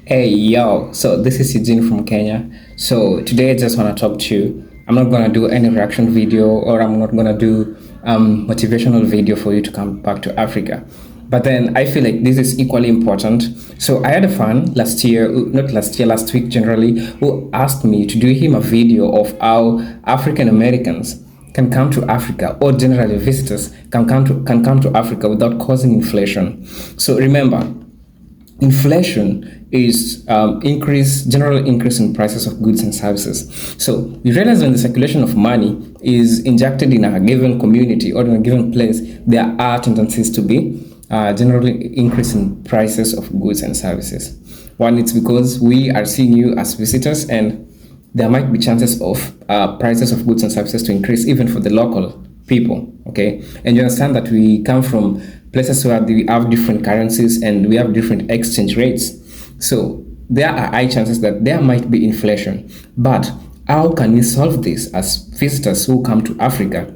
Hey yo, so this is Eugene from Kenya. So today I just want to talk to you. I'm not gonna do any reaction video or I'm not gonna do motivational video for you to come back to Africa. But then I feel like this is equally important. So I had a fan last year, not last year, last week generally, who asked me to do him a video of how African Americans can come to Africa, or generally visitors can come to Africa without causing inflation. So remember, inflation is general increase in prices of goods and services. So you realize when the circulation of money is injected in a given community or in a given place, there are tendencies to be generally increase in prices of goods and services. One, it's because we are seeing you as visitors, and there might be chances of prices of goods and services to increase even for the local people. Okay, and you understand that we come from places where we have different currencies and we have different exchange rates. So there are high chances that there might be inflation. But how can we solve this as visitors who come to Africa?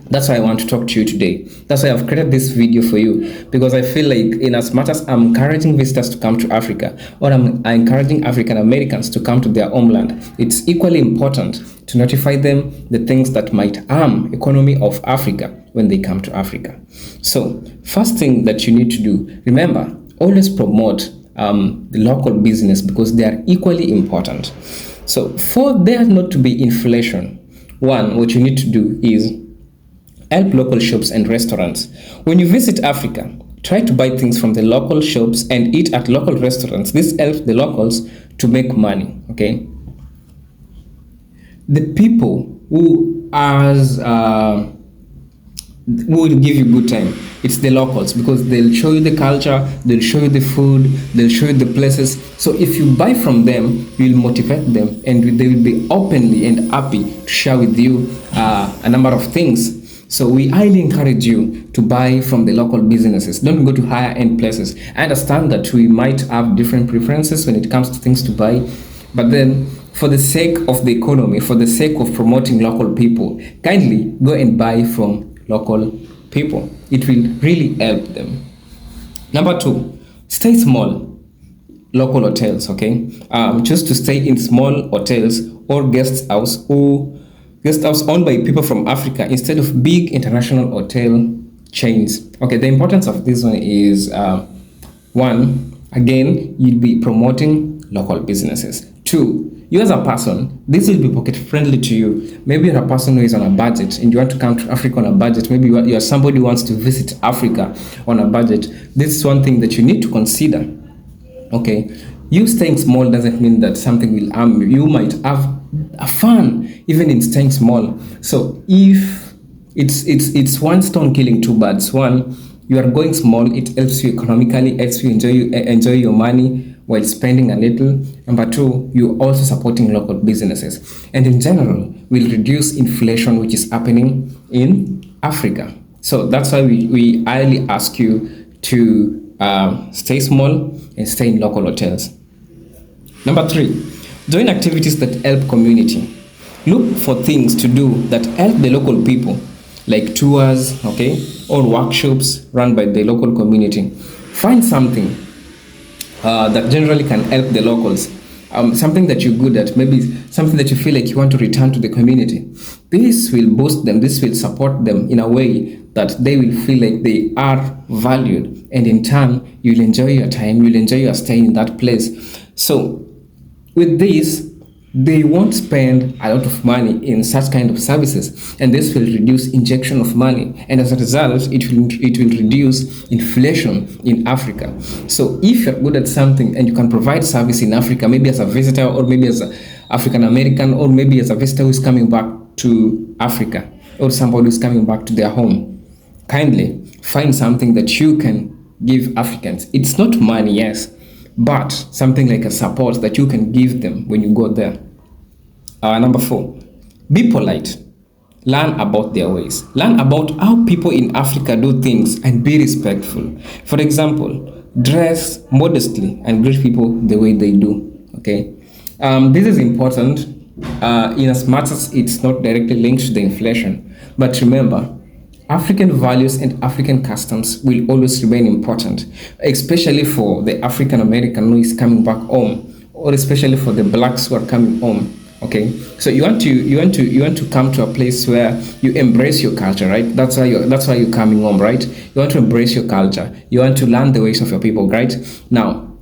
That's why I want to talk to you today. That's why I've created this video for you, because I feel like in as much as I'm encouraging visitors to come to Africa, or I'm encouraging African Americans to come to their homeland, it's equally important to notify them the things that might harm economy of Africa when they come to Africa. So first thing that you need to do, remember, always promote the local business, because they are equally important. So for there not to be inflation, one, what you need to do is help local shops and restaurants. When you visit Africa, try to buy things from the local shops and eat at local restaurants. This helps the locals to make money. Okay. The people who will give you good time, it's the locals, because they'll show you the culture, they'll show you the food, they'll show you the places. So if you buy from them, you'll motivate them, and they will be openly and happy to share with you a number of things. So we highly encourage you to buy from the local businesses. Don't go to higher end places. I understand that we might have different preferences when it comes to things to buy, but then for the sake of the economy, for the sake of promoting local people, kindly go and buy from local people. It will really help them. Number two, stay small. Local hotels, okay? Just to stay in small hotels or guest house owned by people from Africa instead of big international hotel chains. Okay, the importance of this one is one, again, you'll be promoting local businesses. Two, you as a person, this will be pocket friendly to you. Maybe you're a person who is on a budget and you want to come to Africa on a budget. Maybe you're somebody who wants to visit Africa on a budget. This is one thing that you need to consider. Okay, you staying small doesn't mean that something will harm you. You might have a fun even in staying small. So if it's one stone killing two birds. One, you are going small, it helps you economically, helps you enjoy your money while spending a little. Number two, you're also supporting local businesses, and in general will reduce inflation which is happening in Africa. So that's why we highly ask you to stay small and stay in local hotels. Number three, join activities that help community. Look for things to do that help the local people, like tours, okay, or workshops run by the local community. Find something that generally can help the locals. Something that you're good at, maybe something that you feel like you want to return to the community. This will boost them, this will support them in a way that they will feel like they are valued, and in turn, you'll enjoy your time, you'll enjoy your stay in that place. So with this, they won't spend a lot of money in such kind of services, and this will reduce injection of money, and as a result it will reduce inflation in Africa. So if you're good at something and you can provide service in Africa, maybe as a visitor, or maybe as an African American, or maybe as a visitor who's coming back to Africa, or somebody who's coming back to their home, kindly find something that you can give Africans. It's not money, yes, but something like a support that you can give them when you go there. Number four, be polite. Learn about their ways. Learn about how people in Africa do things and be respectful. For example, dress modestly and greet people the way they do. Okay, this is important in as much as it's not directly linked to the inflation. But remember, African values and African customs will always remain important, especially for the African American who is coming back home, or especially for the blacks who are coming home. Okay, so you want to come to a place where you embrace your culture, right? That's why you're coming home, right? You want to embrace your culture. You want to learn the ways of your people, right? Now,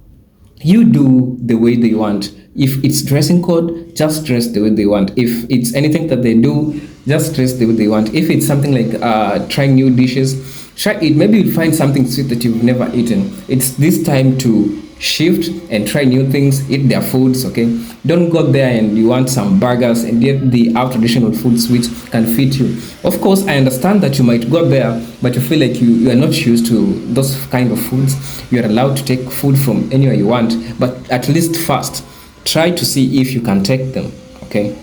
you do the way they want. If it's dressing code, just dress the way they want. If it's anything that they do, just dress the way they want. If it's something like trying new dishes, try it. Maybe you'll find something sweet that you've never eaten. It's this time to shift and try new things, eat their foods. Okay, don't go there and you want some burgers and yet our traditional foods which can fit you. Of course, I understand that you might go there but you feel like you are not used to those kind of foods. You are allowed to take food from anywhere you want, but at least first try to see if you can take them. Okay.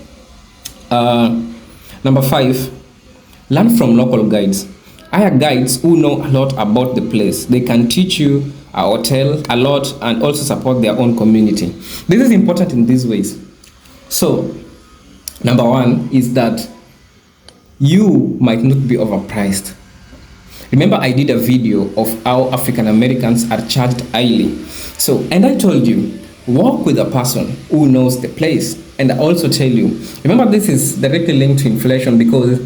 Number 5, learn from local guides. Hire guides who know a lot about the place. They can teach you a hotel a lot and also support their own community. This is important in these ways. So, number 1 is that you might not be overpriced. Remember, I did a video of how African Americans are charged highly. So, and I told you, work with a person who knows the place. And I also tell you, remember, this is directly linked to inflation, because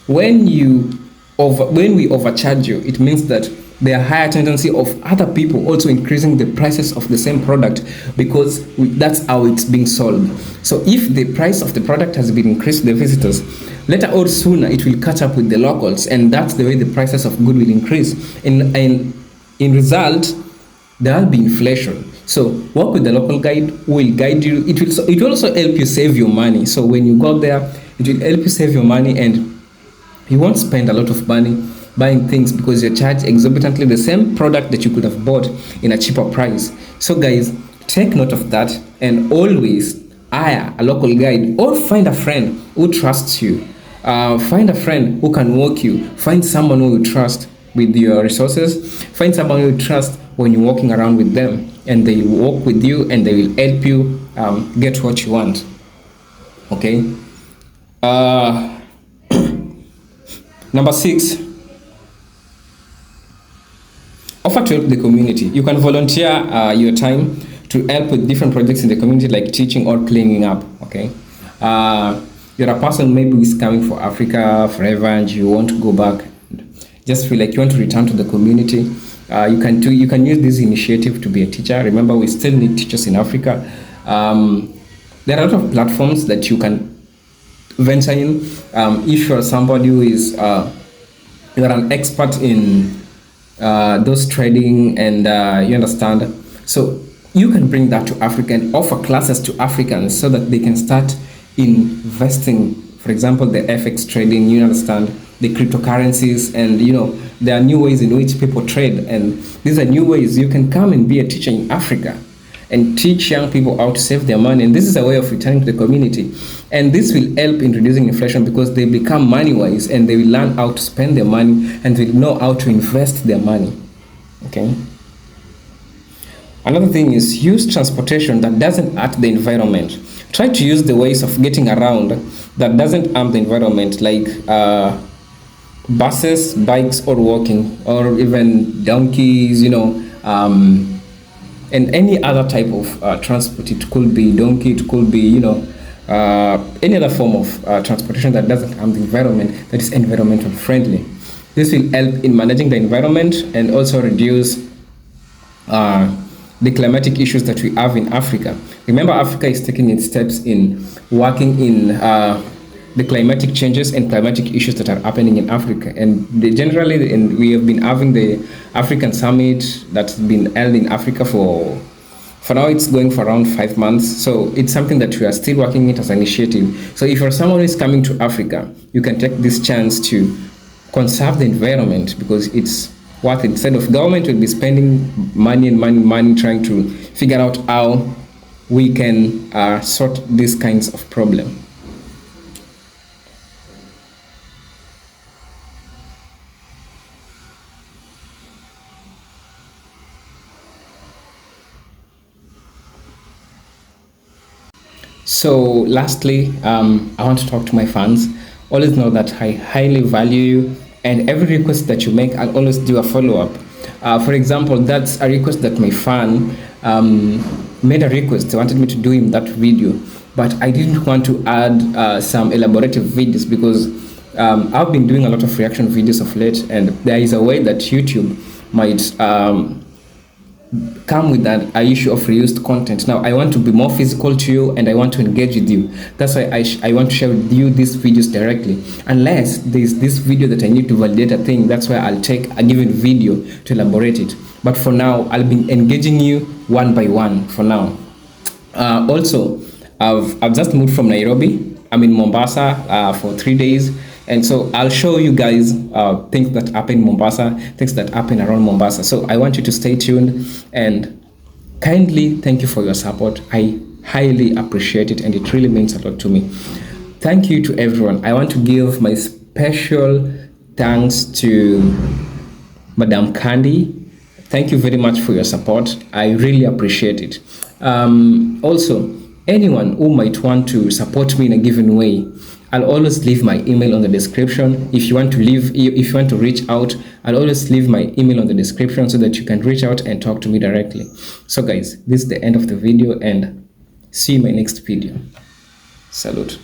when we overcharge you, it means that there are higher tendency of other people also increasing the prices of the same product, because that's how it's being sold. So if the price of the product has been increased to the visitors, later or sooner it will catch up with the locals, and that's the way the prices of good will increase. And in result, there will be inflation. So work with the local guide who will guide you. It will also help you save your money. So when you go there, it will help you save your money, and you won't spend a lot of money buying things because you're charged exorbitantly the same product that you could have bought in a cheaper price. So guys, take note of that, and always hire a local guide or find a friend who trusts you. Find a friend who can walk you. Find someone who you trust with your resources. Find someone who you trust when you're walking around with them, and they will walk with you and they will help you get what you want. Okay. Number 6, offer to help the community. You can volunteer your time to help with different projects in the community, like teaching or cleaning up. Okay. You're a person maybe who's coming for Africa forever and you want to go back, just feel like you want to return to the community. You can use this initiative to be a teacher. Remember, we still need teachers in Africa. There are a lot of platforms that you can venture in. If you're somebody who is you're an expert in those trading and you understand, so you can bring that to Africa and offer classes to Africans so that they can start investing. For example, the FX trading, you understand, the cryptocurrencies, and there are new ways in which people trade, and these are new ways. You can come and be a teacher in Africa and teach young people how to save their money, and this is a way of returning to the community, and this will help in reducing inflation because they become money wise and they will learn how to spend their money and they will know how to invest their money. Okay. Another thing is use transportation that doesn't hurt the environment. Try to use the ways of getting around that doesn't harm the environment, like buses, bikes, or walking, or even donkeys, and any other type of transport. It could be donkey, it could be, any other form of transportation that doesn't harm the environment, that is environmental friendly. This will help in managing the environment and also reduce the climatic issues that we have in Africa. Remember, Africa is taking its steps in working in the climatic changes and climatic issues that are happening in Africa. And we have been having the African Summit that's been held in Africa for now it's going for around 5 months. So it's something that we are still working it as an initiative. So if you're someone who is coming to Africa, you can take this chance to conserve the environment because it's worth it. Instead of government will be spending money trying to figure out how we can sort these kinds of problems. So lastly, I want to talk to my fans. Always know that I highly value you and every request that you make, I'll always do a follow-up. For example, that's a request that my fan made a request. They wanted me to do him that video, but I didn't want to add some elaborative videos because I've been doing a lot of reaction videos of late, and there is a way that YouTube might come with an issue of reused content. Now I want to be more physical to you, and I want to engage with you. That's why I want to share with you these videos directly. Unless there's this video that I need to validate a thing, that's why I'll take a given video to elaborate it. But for now, I'll be engaging you one by one for now. Also, I've just moved from Nairobi. I'm in Mombasa for 3 days. And so I'll show you guys things that happen in Mombasa, things that happen around Mombasa. So I want you to stay tuned, and kindly thank you for your support. I highly appreciate it, and it really means a lot to me. Thank you to everyone. I want to give my special thanks to Madam Candy. Thank you very much for your support. I really appreciate it. Also, anyone who might want to support me in a given way, I'll always leave my email on the description. If you want to reach out, I'll always leave my email on the description so that you can reach out and talk to me directly. So guys, this is the end of the video, and see you in my next video. Salute.